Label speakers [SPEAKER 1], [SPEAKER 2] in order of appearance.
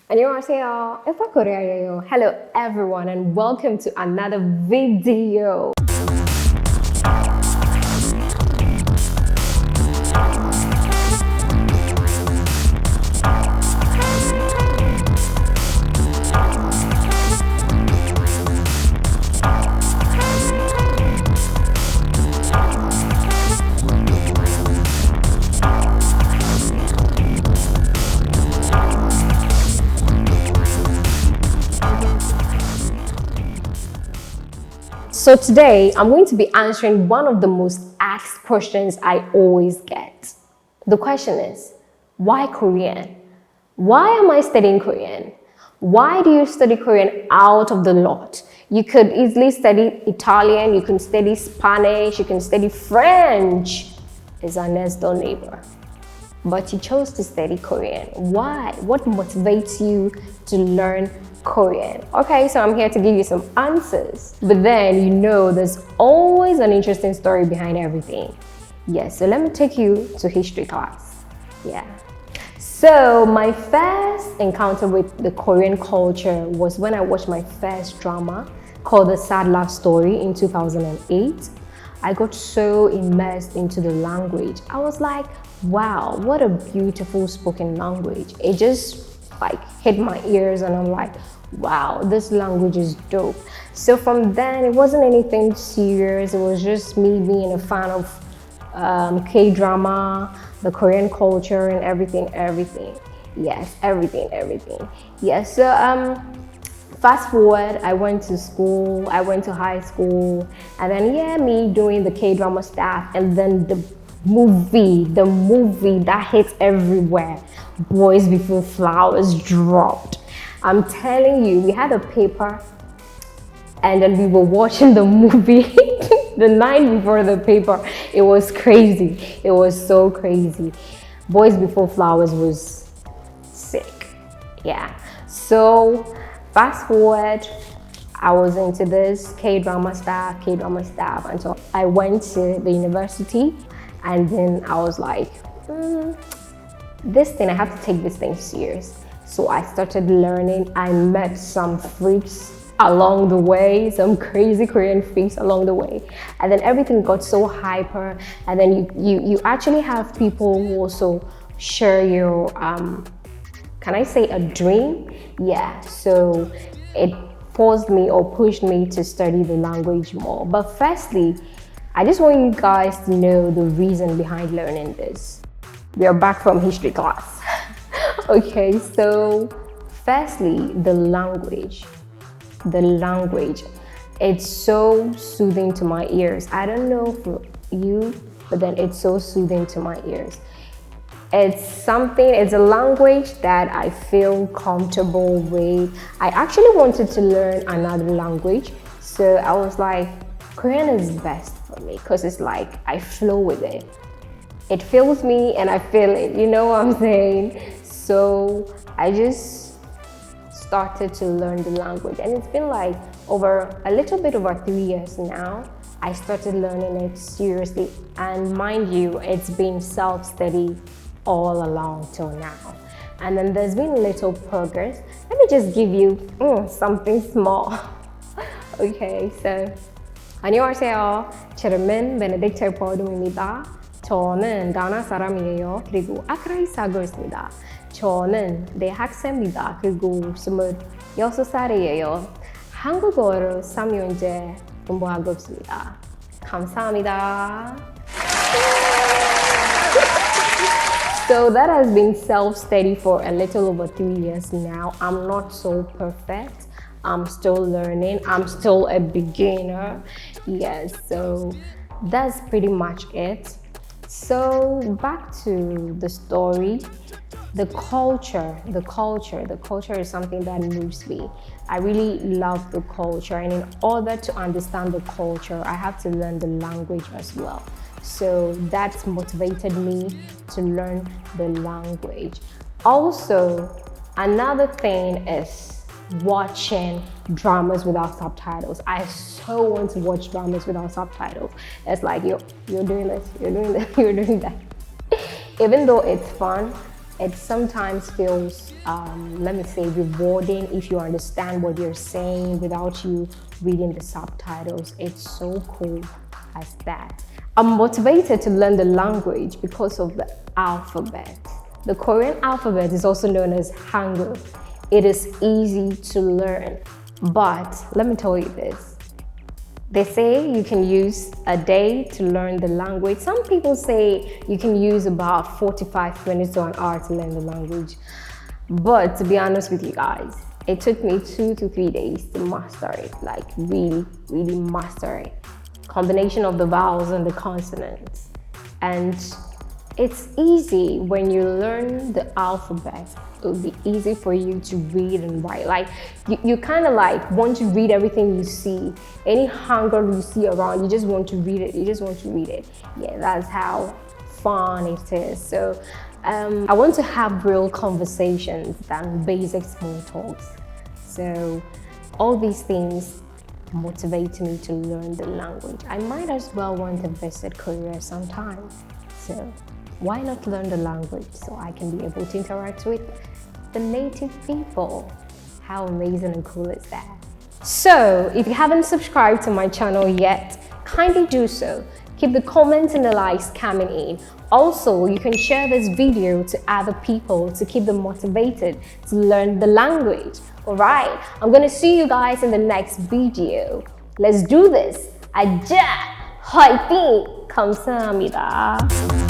[SPEAKER 1] 안녕하세요. EfuaKorea예요. Hello everyone and welcome to another video. So today, I'm going to be answering one of the most asked questions I always get. The question is, why Korean? Why am I studying Korean? Why do you study Korean out of the lot? You could easily study Italian, you can study Spanish, you can study French. It's our next door neighbor. But you chose to study Korean. Why? What motivates you to learn Korean? Okay, so I'm here to give you some answers. But then there's always an interesting story behind everything. Yes, so let me take you to history class. Yeah. So my first encounter with the Korean culture was when I watched my first drama called The Sad Love Story in 2008. I got so immersed into the language. I was like, wow, what a beautiful spoken language. It just hit my ears and I'm like, wow, this language is dope. So from then, it wasn't anything serious. It was just me being a fan of K-drama, the Korean culture and everything. Yes, everything. Yes, so fast forward, I went to school, I went to high school, and then me doing the K-drama stuff, and then the movie that hits everywhere, Boys Before Flowers, dropped. I'm telling you, we had a paper and then we were watching the movie the night before the paper. It was crazy. It was so crazy. Boys Before Flowers was sick. Yeah. So fast forward, I was into this K-drama stuff until I went to the university, and then I was like, this thing, I have to take this thing serious. So I started learning. I met some freaks along the way, some crazy Korean freaks along the way. And then everything got so hyper. And then you actually have people who also share your, can I say a dream? Yeah, so it forced me or pushed me to study the language more. But firstly, I just want you guys to know the reason behind learning this. We are back from history class. Okay, so firstly, the language. It's so soothing to my ears. I don't know for you, but then it's so soothing to my ears. It's a language that I feel comfortable with. I actually wanted to learn another language, so I was like, Korean is best for me because it's like I flow with it. It fills me and I feel it, you know what I'm saying? So I just started to learn the language, and it's been like a little bit over 3 years now. I started learning it seriously, and mind you, it's been self-study all along till now. And then there's been little progress. Let me just give you something small. Okay, so 안녕하세요. 저는 베네딕트 버둠입니다. 저는 가나 사람이에요. 그리고 아크라에 살고 있습니다. 저는 대학생입니다. 그리고 26살이에요. 한국어로 3년째 공부하고 있습니다. 감사합니다. So that has been self-study for a little over 3 years now. I'm not so perfect. I'm still learning. I'm still a beginner. Yes, so that's pretty much it. So back to the story. The culture is something that moves me. I really love the culture, and in order to understand the culture, I have to learn the language as well. So that's motivated me to learn the language. Also, another thing is watching dramas without subtitles. I so want to watch dramas without subtitles. It's like you're doing this, you're doing that. Even though it's fun, It sometimes feels, let me say, rewarding if you understand what you're saying without you reading the subtitles. It's so cool as that. I'm motivated to learn the language because of the alphabet. The Korean alphabet is also known as Hangul. It is easy to learn, but let me tell you this. They say you can use a day to learn the language. Some people say you can use about 45 minutes to an hour to learn the language. But to be honest with you guys, it took me 2 to 3 days to master it, like really, really master it. Combination of the vowels and the consonants. And it's easy when you learn the alphabet. It will be easy for you to read and write. Like you kind of like want to read everything you see. Any Hangul you see around, you just want to read it. You just want to read it. Yeah, that's how fun it is. So I want to have real conversations than basic small talks. So all these things motivate me to learn the language. I might as well want to visit Korea sometime. So why not learn the language so I can be able to interact with the native people? How amazing and cool is that? So if you haven't subscribed to my channel yet, kindly do so. Keep the comments and the likes coming in. Also, you can share this video to other people to keep them motivated to learn the language. Alright, I'm gonna see you guys in the next video. Let's do this. 아자! 화이팅! 감사합니다.